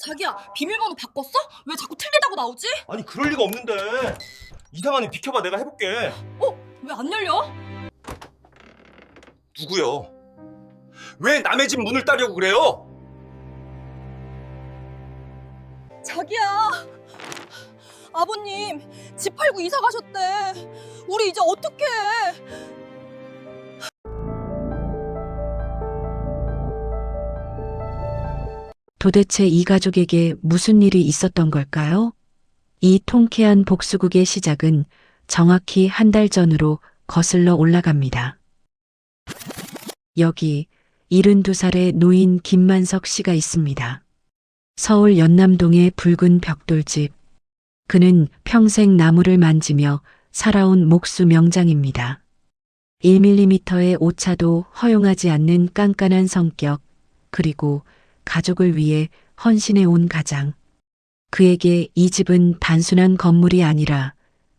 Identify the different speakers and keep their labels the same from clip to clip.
Speaker 1: 자기야, 비밀번호 바꿨어? 왜 자꾸 틀리다고 나오지?
Speaker 2: 아니 그럴 리가 없는데. 이상하니 비켜봐, 내가 해볼게.
Speaker 1: 왜 안 열려?
Speaker 2: 누구요? 왜 남의 집 문을 따려고 그래요?
Speaker 1: 자기야, 아버님 집 팔고 이사 가셨대. 우리 이제 어떡해?
Speaker 3: 도대체 이 가족에게 무슨 일이 있었던 걸까요? 이 통쾌한 복수극의 시작은 정확히 한 달 전으로 거슬러 올라갑니다. 여기 72살의 노인 김만석 씨가 있습니다. 서울 연남동의 붉은 벽돌집. 그는 평생 나무를 만지며 살아온 목수 명장입니다. 1mm의 오차도 허용하지 않는 깐깐한 성격, 그리고 가족을 위해 헌신해 온 가장. 그에게 이 집은 단순한 건물이 아니라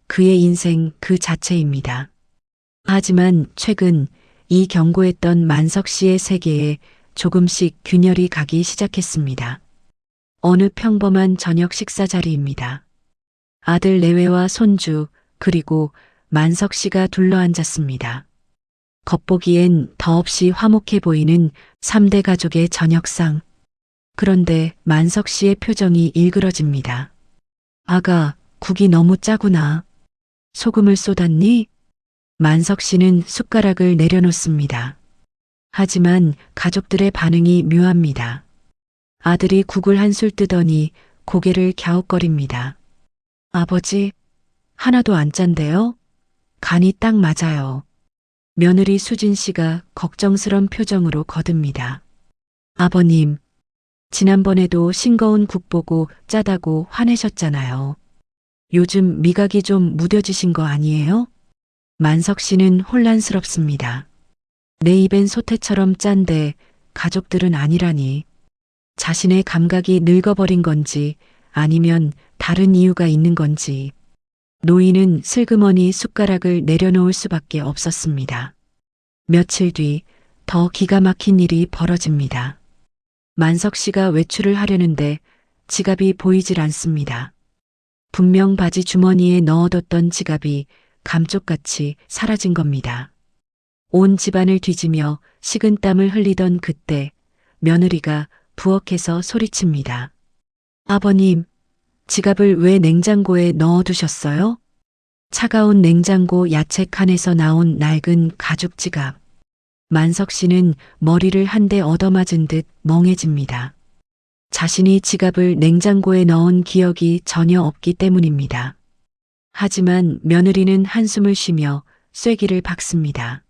Speaker 3: 그의 인생 그 자체입니다. 하지만 최근 이 견고했던 만석 씨의 세계에 조금씩 균열이 가기 시작했습니다. 어느 평범한 저녁 식사 자리입니다. 아들 내외와 손주, 그리고 만석 씨가 둘러앉았습니다. 겉보기엔 더없이 화목해 보이는 3대 가족의 저녁상. 그런데 만석 씨의 표정이 일그러집니다. 아가, 국이 너무 짜구나. 소금을 쏟았니? 만석 씨는 숟가락을 내려놓습니다. 하지만 가족들의 반응이 묘합니다. 아들이 국을 한술 뜨더니 고개를 갸웃거립니다. 아버지, 하나도 안 짠데요? 간이 딱 맞아요. 며느리 수진 씨가 걱정스런 표정으로 거듭니다. 아버님, 지난번에도 싱거운 국 보고 짜다고 화내셨잖아요. 요즘 미각이 좀 무뎌지신 거 아니에요? 만석 씨는 혼란스럽습니다. 내 입엔 소태처럼 짠데 가족들은 아니라니. 자신의 감각이 늙어버린 건지 아니면 다른 이유가 있는 건지. 노인은 슬그머니 숟가락을 내려놓을 수밖에 없었습니다. 며칠 뒤 더 기가 막힌 일이 벌어집니다. 만석 씨가 외출을 하려는데 지갑이 보이질 않습니다. 분명 바지 주머니에 넣어뒀던 지갑이 감쪽같이 사라진 겁니다. 온 집안을 뒤지며 식은땀을 흘리던 그때 며느리가 부엌에서 소리칩니다. 아버님, 지갑을 왜 냉장고에 넣어두셨어요? 차가운 냉장고 야채 칸에서 나온 낡은 가죽 지갑. 만석 씨는 머리를 한 대 얻어맞은 듯 멍해집니다. 자신이 지갑을 냉장고에 넣은 기억이 전혀 없기 때문입니다. 하지만 며느리는 한숨을 쉬며 쐐기를 박습니다.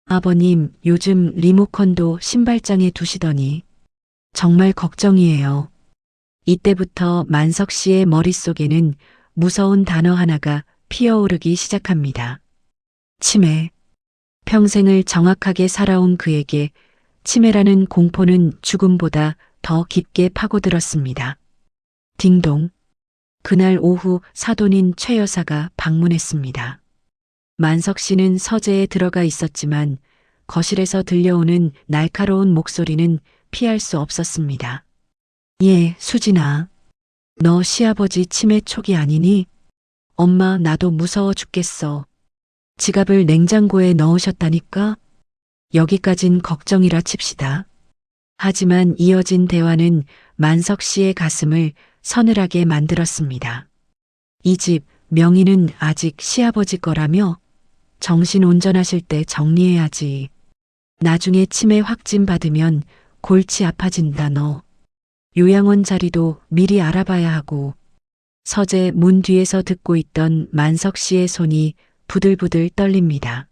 Speaker 3: 아버님, 요즘 리모컨도 신발장에 두시더니 정말 걱정이에요. 이때부터 만석 씨의 머릿속에는 무서운 단어 하나가 피어오르기 시작합니다. 치매. 평생을 정확하게 살아온 그에게 치매라는 공포는 죽음보다 더 깊게 파고들었습니다. 딩동. 그날 오후 사돈인 최 여사가 방문했습니다. 만석 씨는 서재에 들어가 있었지만 거실에서 들려오는 날카로운 목소리는 피할 수 없었습니다. 예, 수진아. 너 시아버지 치매 초기 아니니? 엄마, 나도 무서워 죽겠어. 지갑을 냉장고에 넣으셨다니까? 여기까진 걱정이라 칩시다. 하지만 이어진 대화는 만석 씨의 가슴을 서늘하게 만들었습니다. 이 집 명의는 아직 시아버지 거라며? 정신 온전하실 때 정리해야지. 나중에 치매 확진 받으면 골치 아파진다 너. 요양원 자리도 미리 알아봐야 하고. 서재 문 뒤에서 듣고 있던 만석 씨의 손이 부들부들 떨립니다.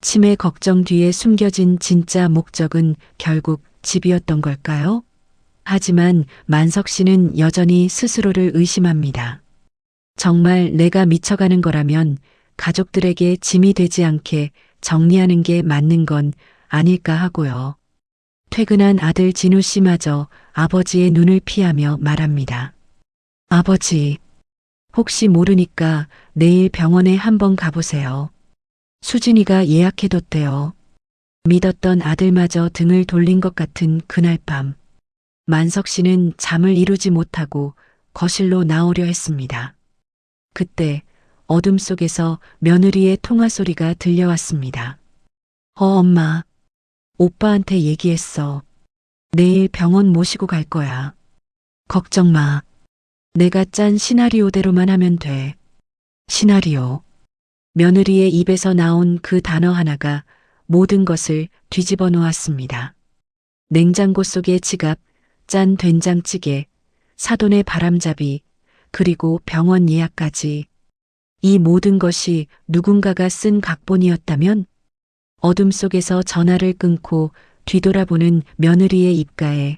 Speaker 3: 치매 걱정 뒤에 숨겨진 진짜 목적은 결국 집이었던 걸까요? 하지만 만석 씨는 여전히 스스로를 의심합니다. 정말 내가 미쳐가는 거라면 가족들에게 짐이 되지 않게 정리하는 게 맞는 건 아닐까 하고요. 퇴근한 아들 진우 씨마저 아버지의 눈을 피하며 말합니다. 아버지, 혹시 모르니까 내일 병원에 한번 가보세요. 수진이가 예약해뒀대요. 믿었던 아들마저 등을 돌린 것 같은 그날 밤. 만석 씨는 잠을 이루지 못하고 거실로 나오려 했습니다. 그때 어둠 속에서 며느리의 통화 소리가 들려왔습니다. 엄마. 오빠한테 얘기했어. 내일 병원 모시고 갈 거야. 걱정 마. 내가 짠 시나리오대로만 하면 돼. 시나리오. 며느리의 입에서 나온 그 단어 하나가 모든 것을 뒤집어 놓았습니다. 냉장고 속의 지갑, 짠 된장찌개, 사돈의 바람잡이, 그리고 병원 예약까지. 이 모든 것이 누군가가 쓴 각본이었다면? 어둠 속에서 전화를 끊고 뒤돌아보는 며느리의 입가에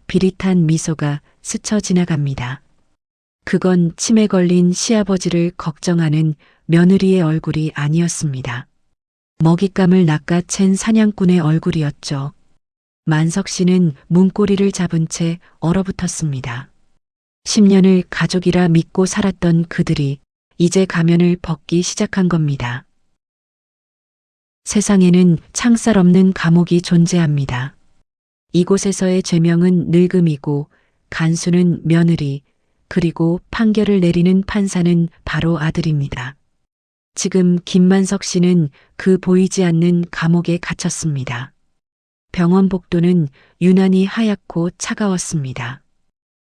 Speaker 3: 비릿한 미소가 스쳐 지나갑니다. 그건 치매 걸린 시아버지를 걱정하는 며느리의 얼굴이 아니었습니다. 먹잇감을 낚아챈 사냥꾼의 얼굴이었죠. 만석 씨는 문고리를 잡은 채 얼어붙었습니다. 10년을 가족이라 믿고 살았던 그들이 이제 가면을 벗기 시작한 겁니다. 세상에는 창살 없는 감옥이 존재합니다. 이곳에서의 죄명은 늙음이고 간수는 며느리, 그리고 판결을 내리는 판사는 바로 아들입니다. 지금 김만석 씨는 그 보이지 않는 감옥에 갇혔습니다. 병원 복도는 유난히 하얗고 차가웠습니다.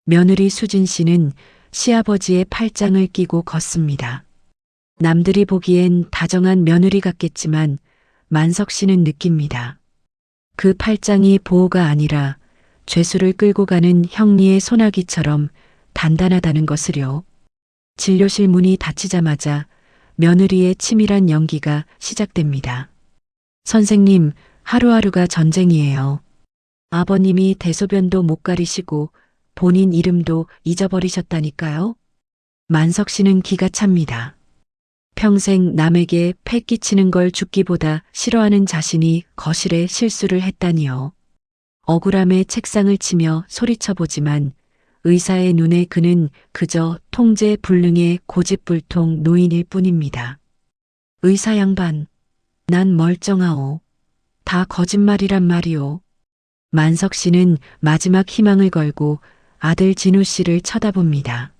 Speaker 3: 며느리 수진 씨는 시아버지의 팔짱을 끼고 걷습니다. 남들이 보기엔 다정한 며느리 같겠지만 만석 씨는 느낍니다. 그 팔짱이 보호가 아니라 죄수를 끌고 가는 형리의 소나기처럼 단단하다는 것을요. 진료실 문이 닫히자마자 며느리의 치밀한 연기가 시작됩니다. 선생님, 하루하루가 전쟁이에요. 아버님이 대소변도 못 가리시고 본인 이름도 잊어버리셨다니까요. 만석 씨는 기가 찹니다. 평생 남에게 패 끼치는 걸 죽기보다 싫어하는 자신이 거실에 실수를 했다니요. 억울함에 책상을 치며 소리쳐보지만 의사의 눈에 그는 그저 통제불능의 고집불통 노인일 뿐입니다. 의사 양반, 난 멀쩡하오. 다 거짓말이란 말이오. 만석 씨는 마지막 희망을 걸고 아들 진우 씨를 쳐다봅니다.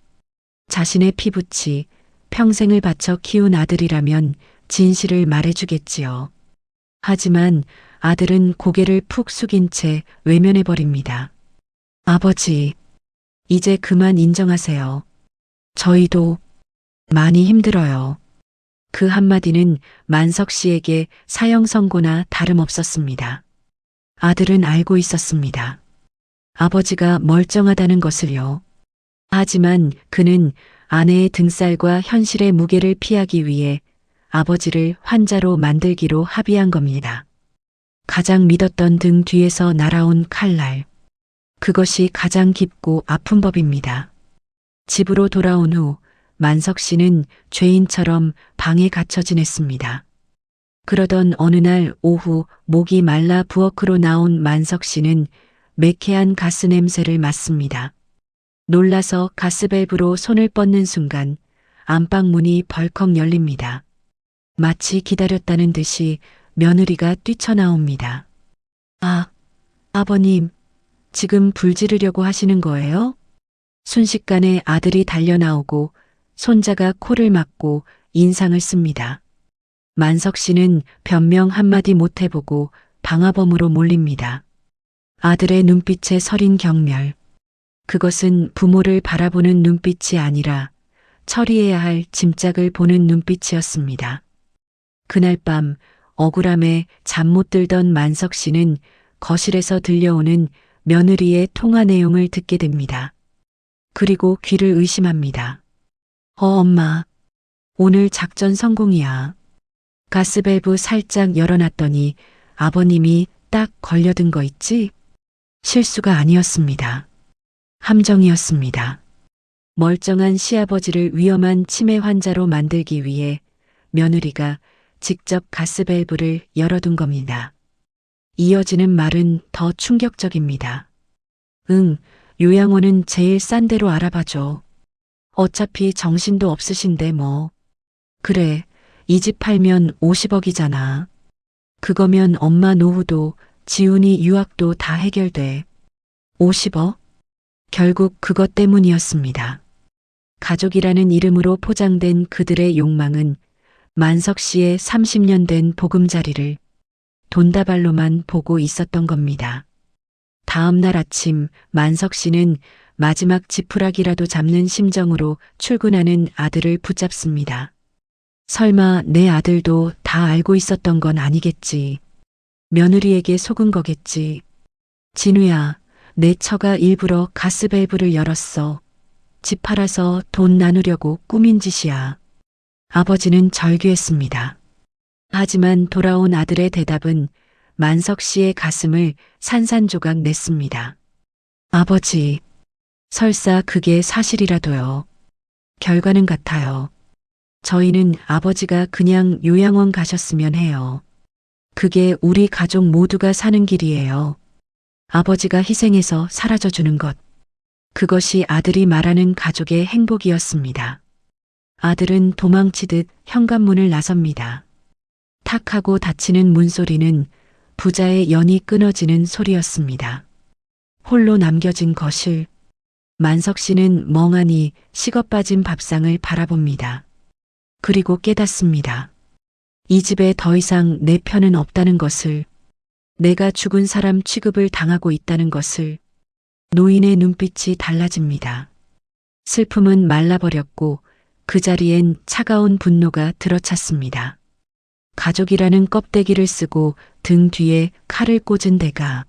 Speaker 3: 자신의 피부치, 평생을 바쳐 키운 아들이라면 진실을 말해주겠지요. 하지만 아들은 고개를 푹 숙인 채 외면해버립니다. 아버지, 이제 그만 인정하세요. 저희도 많이 힘들어요. 그 한마디는 만석 씨에게 사형 선고나 다름없었습니다. 아들은 알고 있었습니다. 아버지가 멀쩡하다는 것을요. 하지만 그는 아내의 등살과 현실의 무게를 피하기 위해 아버지를 환자로 만들기로 합의한 겁니다. 가장 믿었던 등 뒤에서 날아온 칼날. 그것이 가장 깊고 아픈 법입니다. 집으로 돌아온 후 만석 씨는 죄인처럼 방에 갇혀 지냈습니다. 그러던 어느 날 오후 목이 말라 부엌으로 나온 만석 씨는 매캐한 가스 냄새를 맡습니다. 놀라서 가스밸브로 손을 뻗는 순간 안방 문이 벌컥 열립니다. 마치 기다렸다는 듯이 며느리가 뛰쳐나옵니다. 아버님, 지금 불 지르려고 하시는 거예요? 순식간에 아들이 달려나오고 손자가 코를 막고 인상을 씁니다. 만석 씨는 변명 한마디 못 해보고 방화범으로 몰립니다. 아들의 눈빛에 서린 경멸. 그것은 부모를 바라보는 눈빛이 아니라 처리해야 할 짐짝을 보는 눈빛이었습니다. 그날 밤 억울함에 잠 못 들던 만석 씨는 거실에서 들려오는 며느리의 통화 내용을 듣게 됩니다. 그리고 귀를 의심합니다. 엄마, 오늘 작전 성공이야. 가스밸브 살짝 열어놨더니 아버님이 딱 걸려든 거 있지? 실수가 아니었습니다. 함정이었습니다. 멀쩡한 시아버지를 위험한 치매 환자로 만들기 위해 며느리가 직접 가스밸브를 열어둔 겁니다. 이어지는 말은 더 충격적입니다. 요양원은 제일 싼 데로 알아봐줘. 어차피 정신도 없으신데 뭐. 그래, 이 집 팔면 50억이잖아. 그거면 엄마 노후도 지훈이 유학도 다 해결돼. 50억? 결국 그것 때문이었습니다. 가족이라는 이름으로 포장된 그들의 욕망은 만석 씨의 30년 된 보금자리를 돈다발로만 보고 있었던 겁니다. 다음 날 아침 만석 씨는 마지막 지푸라기라도 잡는 심정으로 출근하는 아들을 붙잡습니다. 설마 내 아들도 다 알고 있었던 건 아니겠지. 며느리에게 속은 거겠지. 진우야, 내 처가 일부러 가스밸브를 열었어. 집 팔아서 돈 나누려고 꾸민 짓이야. 아버지는 절규했습니다. 하지만 돌아온 아들의 대답은 만석 씨의 가슴을 산산조각 냈습니다. 아버지, 설사 그게 사실이라도요. 결과는 같아요. 저희는 아버지가 그냥 요양원 가셨으면 해요. 그게 우리 가족 모두가 사는 길이에요. 아버지가 희생해서 사라져주는 것. 그것이 아들이 말하는 가족의 행복이었습니다. 아들은 도망치듯 현관문을 나섭니다. 탁 하고 닫히는 문소리는 부자의 연이 끊어지는 소리였습니다. 홀로 남겨진 거실. 만석 씨는 멍하니 식어빠진 밥상을 바라봅니다. 그리고 깨닫습니다. 이 집에 더 이상 내 편은 없다는 것을, 내가 죽은 사람 취급을 당하고 있다는 것을. 노인의 눈빛이 달라집니다. 슬픔은 말라버렸고 그 자리엔 차가운 분노가 들어찼습니다. 가족이라는 껍데기를 쓰고 등 뒤에 칼을 꽂은 대가.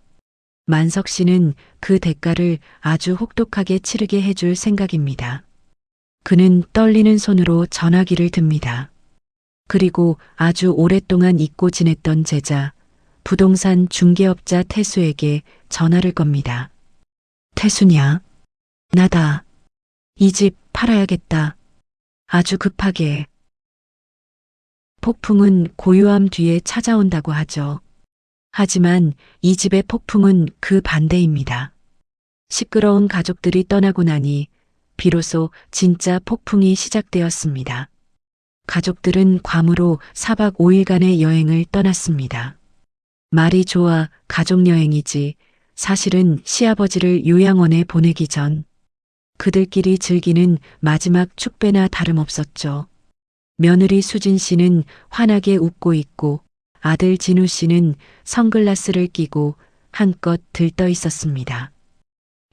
Speaker 3: 만석 씨는 그 대가를 아주 혹독하게 치르게 해줄 생각입니다. 그는 떨리는 손으로 전화기를 듭니다. 그리고 아주 오랫동안 잊고 지냈던 제자, 부동산 중개업자 태수에게 전화를 겁니다. 태수냐? 나다. 이 집 팔아야겠다. 아주 급하게. 폭풍은 고요함 뒤에 찾아온다고 하죠. 하지만 이 집의 폭풍은 그 반대입니다. 시끄러운 가족들이 떠나고 나니 비로소 진짜 폭풍이 시작되었습니다. 가족들은 괌으로 4박 5일간의 여행을 떠났습니다. 말이 좋아 가족여행이지 사실은 시아버지를 요양원에 보내기 전 그들끼리 즐기는 마지막 축배나 다름없었죠. 며느리 수진 씨는 환하게 웃고 있고 아들 진우 씨는 선글라스를 끼고 한껏 들떠 있었습니다.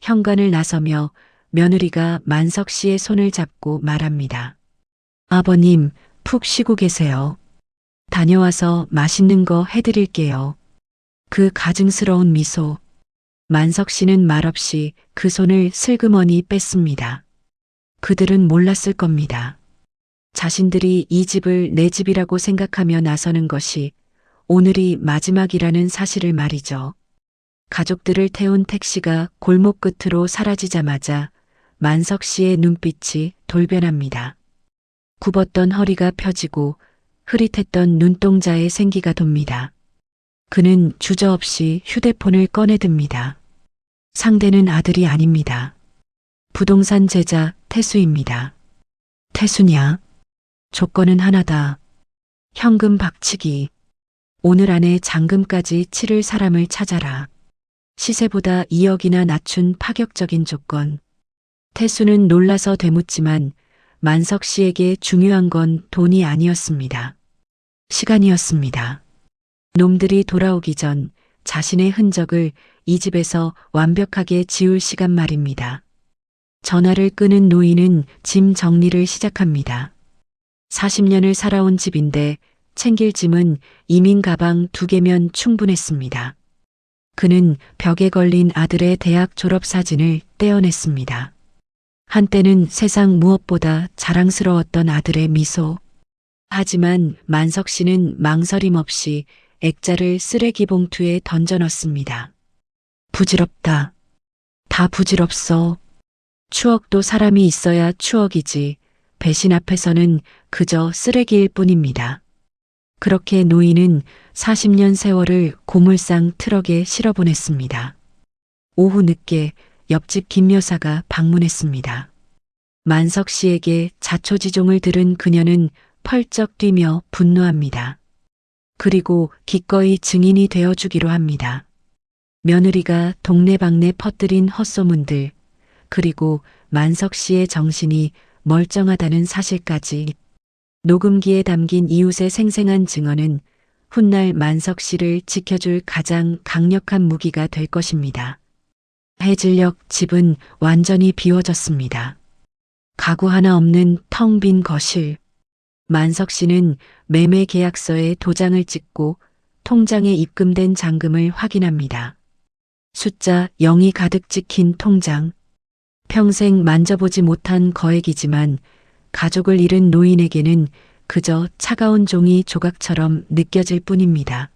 Speaker 3: 현관을 나서며 며느리가 만석 씨의 손을 잡고 말합니다. 아버님, 푹 쉬고 계세요. 다녀와서 맛있는 거 해드릴게요. 그 가증스러운 미소. 만석 씨는 말없이 그 손을 슬그머니 뺐습니다. 그들은 몰랐을 겁니다. 자신들이 이 집을 내 집이라고 생각하며 나서는 것이 오늘이 마지막이라는 사실을 말이죠. 가족들을 태운 택시가 골목 끝으로 사라지자마자 만석 씨의 눈빛이 돌변합니다. 굽었던 허리가 펴지고 흐릿했던 눈동자에 생기가 돕니다. 그는 주저없이 휴대폰을 꺼내듭니다. 상대는 아들이 아닙니다. 부동산 제자 태수입니다. 태수냐? 조건은 하나다. 현금 박치기. 오늘 안에 잔금까지 치를 사람을 찾아라. 시세보다 2억이나 낮춘 파격적인 조건. 태수는 놀라서 되묻지만 만석 씨에게 중요한 건 돈이 아니었습니다. 시간이었습니다. 놈들이 돌아오기 전 자신의 흔적을 이 집에서 완벽하게 지울 시간 말입니다. 전화를 끄는 노인은 짐 정리를 시작합니다. 40년을 살아온 집인데 챙길 짐은 이민 가방 2개면 충분했습니다. 그는 벽에 걸린 아들의 대학 졸업 사진을 떼어냈습니다. 한때는 세상 무엇보다 자랑스러웠던 아들의 미소. 하지만 만석 씨는 망설임 없이 액자를 쓰레기 봉투에 던져 넣습니다. 부질없다. 다 부질없어. 추억도 사람이 있어야 추억이지. 배신 앞에서는 그저 쓰레기일 뿐입니다. 그렇게 노인은 40년 세월을 고물상 트럭에 실어보냈습니다. 오후 늦게 옆집 김 여사가 방문했습니다. 만석 씨에게 자초지종을 들은 그녀는 펄쩍 뛰며 분노합니다. 그리고 기꺼이 증인이 되어주기로 합니다. 며느리가 동네방네 퍼뜨린 헛소문들, 그리고 만석 씨의 정신이 멀쩡하다는 사실까지. 녹음기에 담긴 이웃의 생생한 증언은 훗날 만석 씨를 지켜줄 가장 강력한 무기가 될 것입니다. 해질녘 집은 완전히 비워졌습니다. 가구 하나 없는 텅 빈 거실. 만석 씨는 매매 계약서에 도장을 찍고 통장에 입금된 잔금을 확인합니다. 숫자 0이 가득 찍힌 통장. 평생 만져보지 못한 거액이지만 가족을 잃은 노인에게는 그저 차가운 종이 조각처럼 느껴질 뿐입니다.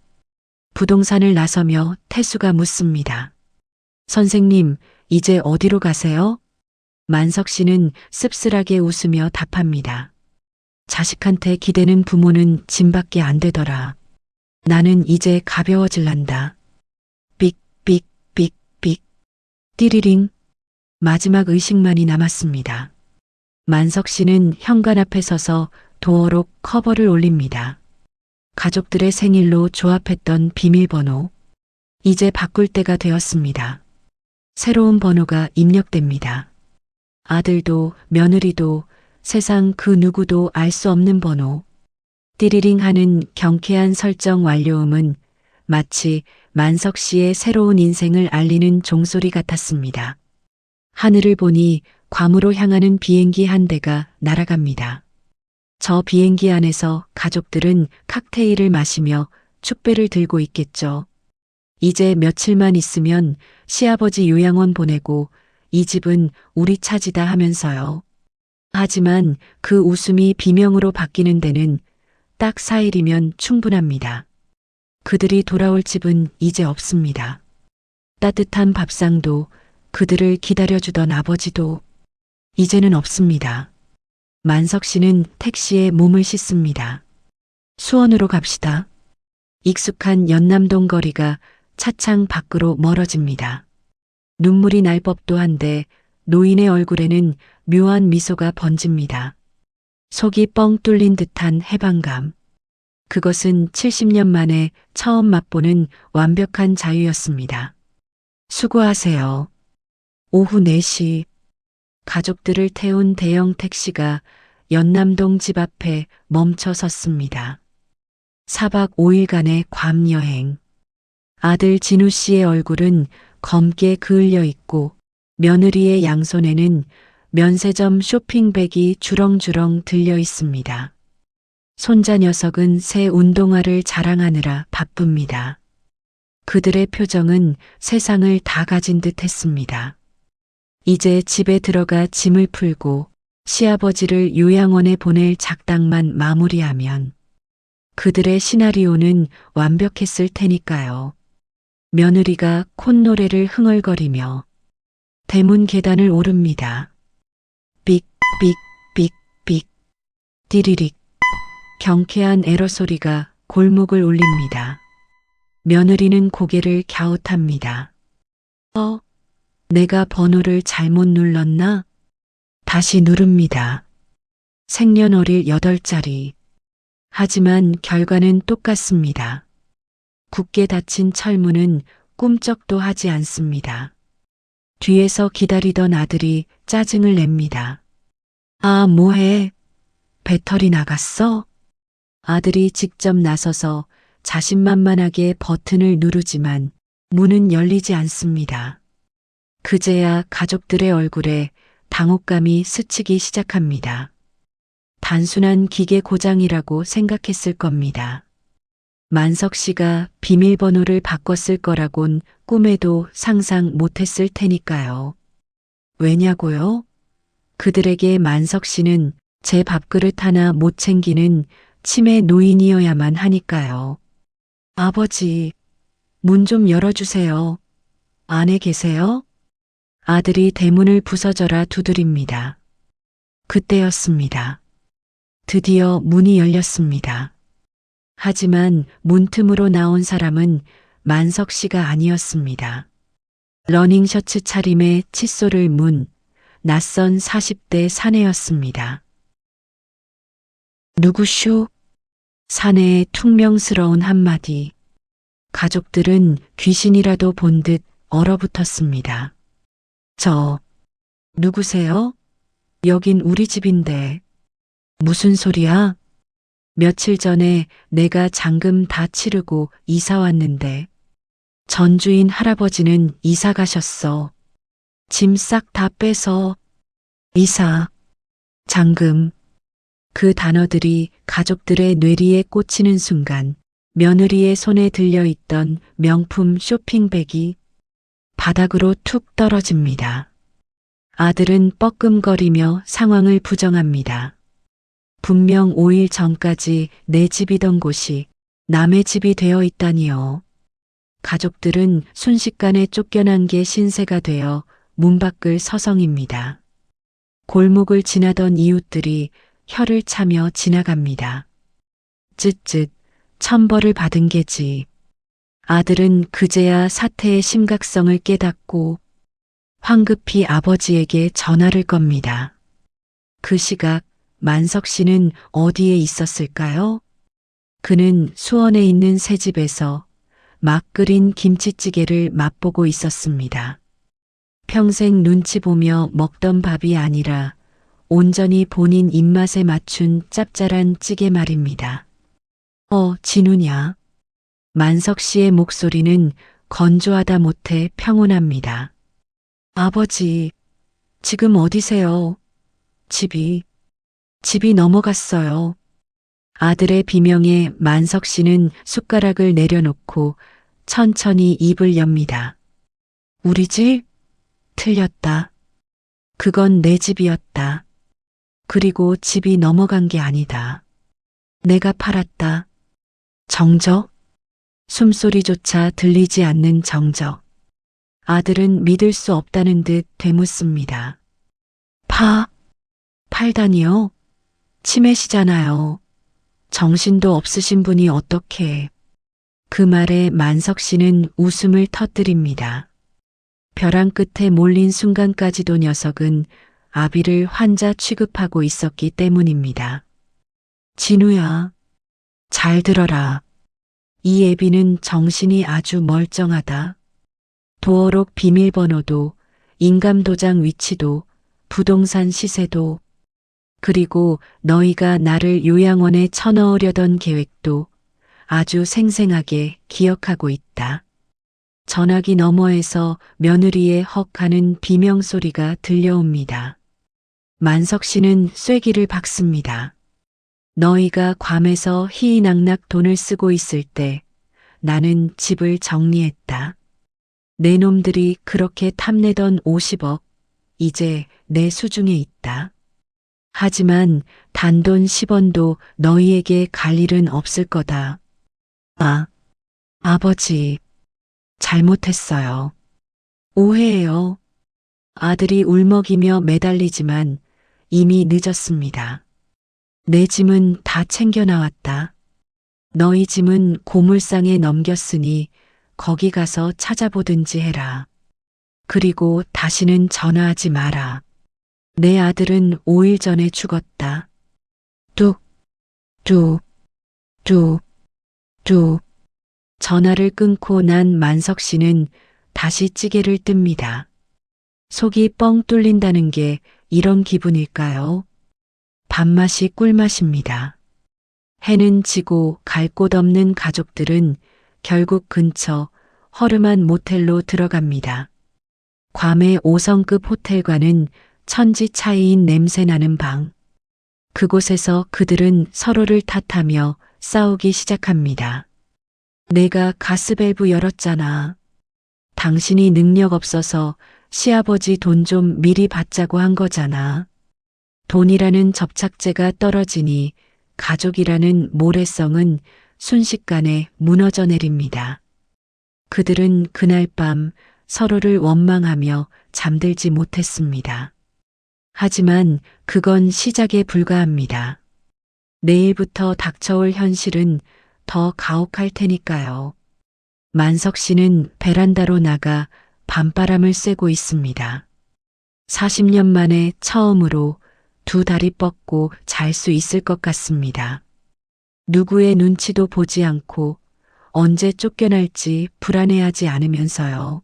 Speaker 3: 부동산을 나서며 태수가 묻습니다. 선생님, 이제 어디로 가세요? 만석 씨는 씁쓸하게 웃으며 답합니다. 자식한테 기대는 부모는 짐밖에 안 되더라. 나는 이제 가벼워질란다. 삑, 삑, 삑, 삑. 띠리링. 마지막 의식만이 남았습니다. 만석 씨는 현관 앞에 서서 도어록 커버를 올립니다. 가족들의 생일로 조합했던 비밀번호. 이제 바꿀 때가 되었습니다. 새로운 번호가 입력됩니다. 아들도 며느리도 세상 그 누구도 알 수 없는 번호. 띠리링 하는 경쾌한 설정 완료음은 마치 만석 씨의 새로운 인생을 알리는 종소리 같았습니다. 하늘을 보니 괌으로 향하는 비행기 한 대가 날아갑니다. 저 비행기 안에서 가족들은 칵테일을 마시며 축배를 들고 있겠죠. 이제 며칠만 있으면 시아버지 요양원 보내고 이 집은 우리 차지다 하면서요. 하지만 그 웃음이 비명으로 바뀌는 데는 딱 4일이면 충분합니다. 그들이 돌아올 집은 이제 없습니다. 따뜻한 밥상도, 그들을 기다려주던 아버지도 이제는 없습니다. 만석 씨는 택시에 몸을 싣습니다. 수원으로 갑시다. 익숙한 연남동 거리가 차창 밖으로 멀어집니다. 눈물이 날 법도 한데 노인의 얼굴에는 묘한 미소가 번집니다. 속이 뻥 뚫린 듯한 해방감. 그것은 70년 만에 처음 맛보는 완벽한 자유였습니다. 수고하세요. 오후 4시 가족들을 태운 대형 택시가 연남동 집 앞에 멈춰 섰습니다. 4박 5일간의 괌 여행. 아들 진우 씨의 얼굴은 검게 그을려 있고 며느리의 양손에는 면세점 쇼핑백이 주렁주렁 들려 있습니다. 손자 녀석은 새 운동화를 자랑하느라 바쁩니다. 그들의 표정은 세상을 다 가진 듯 했습니다. 이제 집에 들어가 짐을 풀고 시아버지를 요양원에 보낼 작당만 마무리하면 그들의 시나리오는 완벽했을 테니까요. 며느리가 콧노래를 흥얼거리며 대문 계단을 오릅니다. 삑, 삑, 삑, 삑. 띠리릭. 경쾌한 에러 소리가 골목을 울립니다. 며느리는 고개를 갸웃합니다. 내가 번호를 잘못 눌렀나? 다시 누릅니다. 생년월일 8자리. 하지만 결과는 똑같습니다. 굳게 닫힌 철문은 꿈쩍도 하지 않습니다. 뒤에서 기다리던 아들이 짜증을 냅니다. 아, 뭐해? 배터리 나갔어? 아들이 직접 나서서 자신만만하게 버튼을 누르지만 문은 열리지 않습니다. 그제야 가족들의 얼굴에 당혹감이 스치기 시작합니다. 단순한 기계 고장이라고 생각했을 겁니다. 만석 씨가 비밀번호를 바꿨을 거라곤 꿈에도 상상 못했을 테니까요. 왜냐고요? 그들에게 만석 씨는 제 밥그릇 하나 못 챙기는 치매 노인이어야만 하니까요. 아버지, 문 좀 열어주세요. 안에 계세요? 아들이 대문을 부서져라 두드립니다. 그때였습니다. 드디어 문이 열렸습니다. 하지만 문틈으로 나온 사람은 만석 씨가 아니었습니다. 러닝 셔츠 차림에 칫솔을 문 낯선 40대 사내였습니다. 누구쇼? 사내의 퉁명스러운 한마디. 가족들은 귀신이라도 본 듯 얼어붙었습니다. 누구세요? 여긴 우리 집인데. 무슨 소리야? 며칠 전에 내가 잔금 다 치르고 이사 왔는데 전주인 할아버지는 이사 가셨어. 짐 싹 다 빼서. 이사, 잔금. 그 단어들이 가족들의 뇌리에 꽂히는 순간 며느리의 손에 들려있던 명품 쇼핑백이 바닥으로 툭 떨어집니다. 아들은 뻐끔거리며 상황을 부정합니다. 분명 5일 전까지 내 집이던 곳이 남의 집이 되어 있다니요. 가족들은 순식간에 쫓겨난 게 신세가 되어 문 밖을 서성입니다. 골목을 지나던 이웃들이 혀를 차며 지나갑니다. 쯧쯧, 천벌을 받은 게지. 아들은 그제야 사태의 심각성을 깨닫고 황급히 아버지에게 전화를 겁니다. 그 시각 만석 씨는 어디에 있었을까요? 그는 수원에 있는 새 집에서 막 끓인 김치찌개를 맛보고 있었습니다. 평생 눈치 보며 먹던 밥이 아니라 온전히 본인 입맛에 맞춘 짭짤한 찌개 말입니다. 진우냐? 만석 씨의 목소리는 건조하다 못해 평온합니다. 아버지, 지금 어디세요? 집이 넘어갔어요. 아들의 비명에 만석 씨는 숟가락을 내려놓고 천천히 입을 엽니다. 우리 집? 틀렸다. 그건 내 집이었다. 그리고 집이 넘어간 게 아니다. 내가 팔았다. 정적? 숨소리조차 들리지 않는 정적. 아들은 믿을 수 없다는 듯 되묻습니다. 팔다니요? 치매시잖아요. 정신도 없으신 분이 어떻게. 그 말에 만석 씨는 웃음을 터뜨립니다. 벼랑 끝에 몰린 순간까지도 녀석은 아비를 환자 취급하고 있었기 때문입니다. 진우야, 잘 들어라. 이 애비는 정신이 아주 멀쩡하다. 도어록 비밀번호도, 인감도장 위치도, 부동산 시세도, 그리고 너희가 나를 요양원에 쳐넣으려던 계획도 아주 생생하게 기억하고 있다. 전화기 너머에서 며느리의 헉하는 비명소리가 들려옵니다. 만석 씨는 쐐기를 박습니다. 너희가 괌에서 희희낙낙 돈을 쓰고 있을 때 나는 집을 정리했다. 내 놈들이 그렇게 탐내던 50억, 이제 내 수중에 있다. 하지만 단돈 10원도 너희에게 갈 일은 없을 거다. 아버지, 잘못했어요. 오해해요. 아들이 울먹이며 매달리지만 이미 늦었습니다. 내 짐은 다 챙겨 나왔다. 너희 짐은 고물상에 넘겼으니 거기 가서 찾아보든지 해라. 그리고 다시는 전화하지 마라. 내 아들은 5일 전에 죽었다. 뚝. 전화를 끊고 난 만석 씨는 다시 찌개를 뜹니다. 속이 뻥 뚫린다는 게 이런 기분일까요? 밥맛이 꿀맛입니다. 해는 지고 갈 곳 없는 가족들은 결국 근처 허름한 모텔로 들어갑니다. 괌의 5성급 호텔과는 천지 차이인 냄새나는 방. 그곳에서 그들은 서로를 탓하며 싸우기 시작합니다. 내가 가스밸브 열었잖아. 당신이 능력 없어서 시아버지 돈 좀 미리 받자고 한 거잖아. 돈이라는 접착제가 떨어지니 가족이라는 모래성은 순식간에 무너져 내립니다. 그들은 그날 밤 서로를 원망하며 잠들지 못했습니다. 하지만 그건 시작에 불과합니다. 내일부터 닥쳐올 현실은 더 가혹할 테니까요. 만석 씨는 베란다로 나가 밤바람을 쐬고 있습니다. 40년 만에 처음으로 두 다리 뻗고 잘 수 있을 것 같습니다. 누구의 눈치도 보지 않고 언제 쫓겨날지 불안해하지 않으면서요.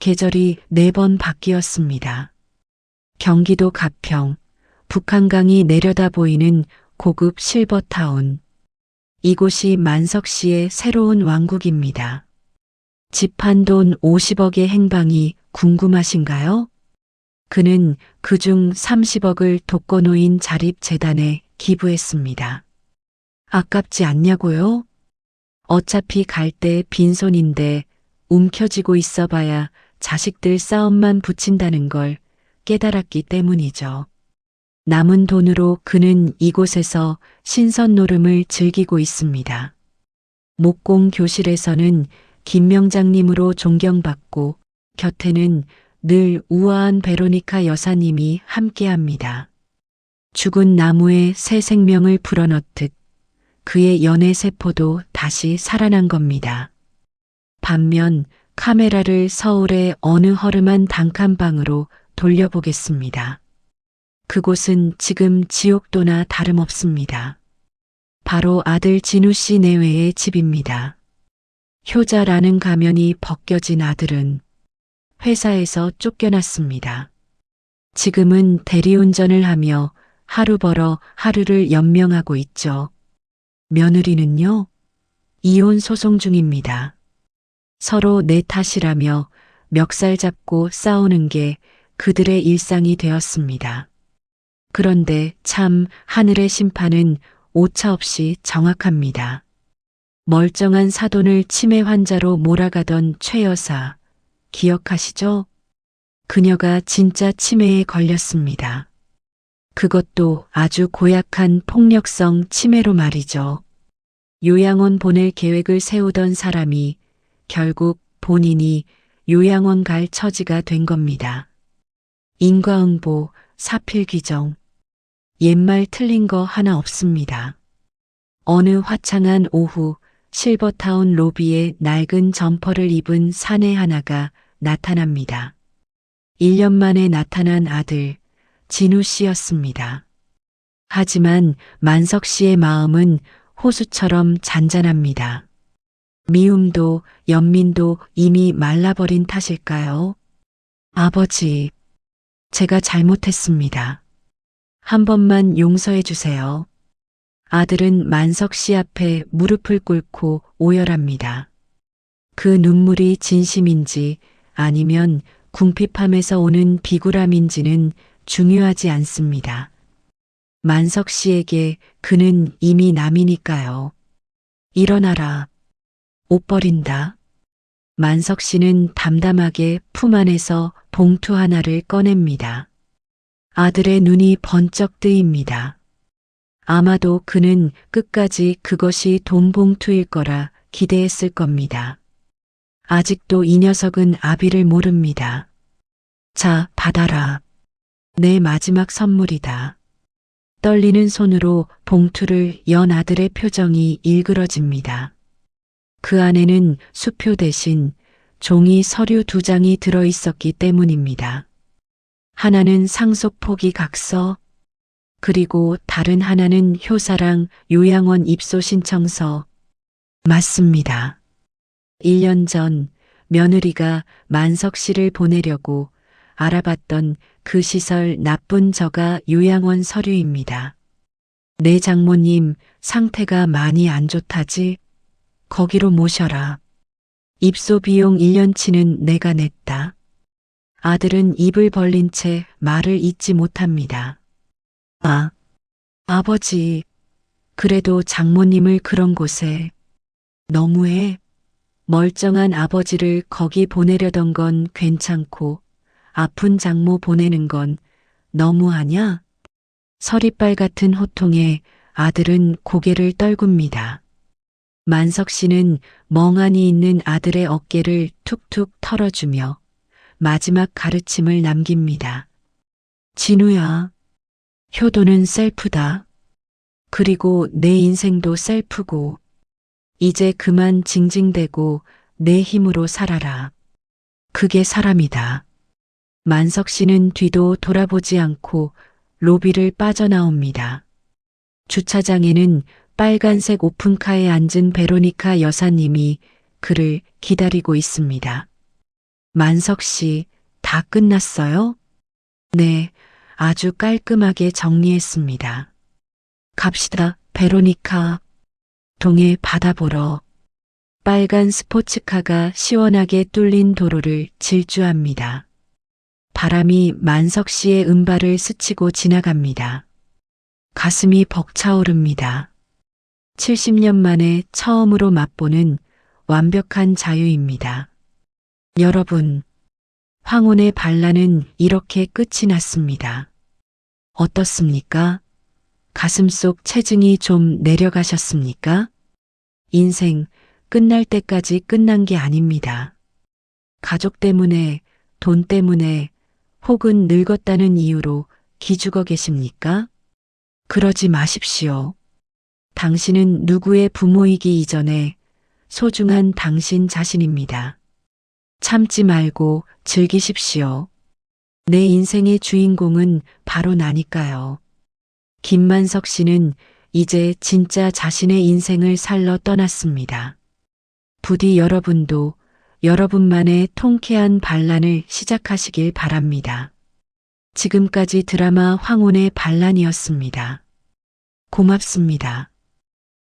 Speaker 3: 계절이 4번 바뀌었습니다. 경기도 가평, 북한강이 내려다 보이는 고급 실버타운. 이곳이 만석 씨의 새로운 왕국입니다. 집한 돈 50억의 행방이 궁금하신가요? 그는 그중 30억을 독거노인 자립재단에 기부했습니다. 아깝지 않냐고요? 어차피 갈 때 빈손인데 움켜쥐고 있어봐야 자식들 싸움만 붙인다는 걸 깨달았기 때문이죠. 남은 돈으로 그는 이곳에서 신선 노름을 즐기고 있습니다. 목공 교실에서는 김명장님으로 존경받고 곁에는 늘 우아한 베로니카 여사님이 함께합니다. 죽은 나무에 새 생명을 불어넣듯 그의 연애 세포도 다시 살아난 겁니다. 반면 카메라를 서울의 어느 허름한 단칸방으로 돌려보겠습니다. 그곳은 지금 지옥도나 다름없습니다. 바로 아들 진우 씨 내외의 집입니다. 효자라는 가면이 벗겨진 아들은 회사에서 쫓겨났습니다. 지금은 대리운전을 하며 하루 벌어 하루를 연명하고 있죠. 며느리는요? 이혼 소송 중입니다. 서로 내 탓이라며 멱살 잡고 싸우는 게 그들의 일상이 되었습니다. 그런데 참 하늘의 심판은 오차없이 정확합니다. 멀쩡한 사돈을 치매 환자로 몰아가던 최 여사, 기억하시죠? 그녀가 진짜 치매에 걸렸습니다. 그것도 아주 고약한 폭력성 치매로 말이죠. 요양원 보낼 계획을 세우던 사람이 결국 본인이 요양원 갈 처지가 된 겁니다. 인과응보, 사필귀정. 옛말 틀린 거 하나 없습니다. 어느 화창한 오후 실버타운 로비에 낡은 점퍼를 입은 사내 하나가 나타납니다. 1년 만에 나타난 아들, 진우 씨였습니다. 하지만 만석 씨의 마음은 호수처럼 잔잔합니다. 미움도 연민도 이미 말라버린 탓일까요? 아버지, 제가 잘못했습니다. 한 번만 용서해 주세요. 아들은 만석 씨 앞에 무릎을 꿇고 오열합니다. 그 눈물이 진심인지 아니면 궁핍함에서 오는 비굴함인지는 중요하지 않습니다. 만석 씨에게 그는 이미 남이니까요. 일어나라. 옷 버린다. 만석 씨는 담담하게 품 안에서 봉투 하나를 꺼냅니다. 아들의 눈이 번쩍 뜨입니다. 아마도 그는 끝까지 그것이 돈 봉투일 거라 기대했을 겁니다. 아직도 이 녀석은 아비를 모릅니다. 자, 받아라. 내 마지막 선물이다. 떨리는 손으로 봉투를 연 아들의 표정이 일그러집니다. 그 안에는 수표 대신 종이 서류 2장이 들어 있었기 때문입니다. 하나는 상속 포기 각서, 그리고 다른 하나는 효사랑 요양원 입소 신청서. 맞습니다. 1년 전 며느리가 만석 씨를 보내려고 알아봤던 그 시설 나쁜 저가 요양원 서류입니다. 내 장모님 상태가 많이 안 좋다지? 거기로 모셔라. 입소 비용 1년치는 내가 냈다. 아들은 입을 벌린 채 말을 잇지 못합니다. 아버지, 그래도 장모님을 그런 곳에. 너무해. 멀쩡한 아버지를 거기 보내려던 건 괜찮고 아픈 장모 보내는 건 너무하냐? 서리빨 같은 호통에 아들은 고개를 떨굽니다. 만석 씨는 멍하니 있는 아들의 어깨를 툭툭 털어주며 마지막 가르침을 남깁니다. 진우야, 효도는 셀프다. 그리고 내 인생도 셀프고, 이제 그만 징징대고 내 힘으로 살아라. 그게 사람이다. 만석 씨는 뒤도 돌아보지 않고 로비를 빠져나옵니다. 주차장에는 빨간색 오픈카에 앉은 베로니카 여사님이 그를 기다리고 있습니다. 만석 씨, 다 끝났어요? 네, 아주 깔끔하게 정리했습니다. 갑시다, 베로니카. 동해 바다 보러. 빨간 스포츠카가 시원하게 뚫린 도로를 질주합니다. 바람이 만석 씨의 은발을 스치고 지나갑니다. 가슴이 벅차오릅니다. 70년 만에 처음으로 맛보는 완벽한 자유입니다. 여러분, 황혼의 반란은 이렇게 끝이 났습니다. 어떻습니까? 가슴속 체증이 좀 내려가셨습니까? 인생 끝날 때까지 끝난 게 아닙니다. 가족 때문에, 돈 때문에, 혹은 늙었다는 이유로 기죽어 계십니까? 그러지 마십시오. 당신은 누구의 부모이기 이전에 소중한 당신 자신입니다. 참지 말고 즐기십시오. 내 인생의 주인공은 바로 나니까요. 김만석 씨는 이제 진짜 자신의 인생을 살러 떠났습니다. 부디 여러분도 여러분만의 통쾌한 반란을 시작하시길 바랍니다. 지금까지 드라마 황혼의 반란이었습니다. 고맙습니다.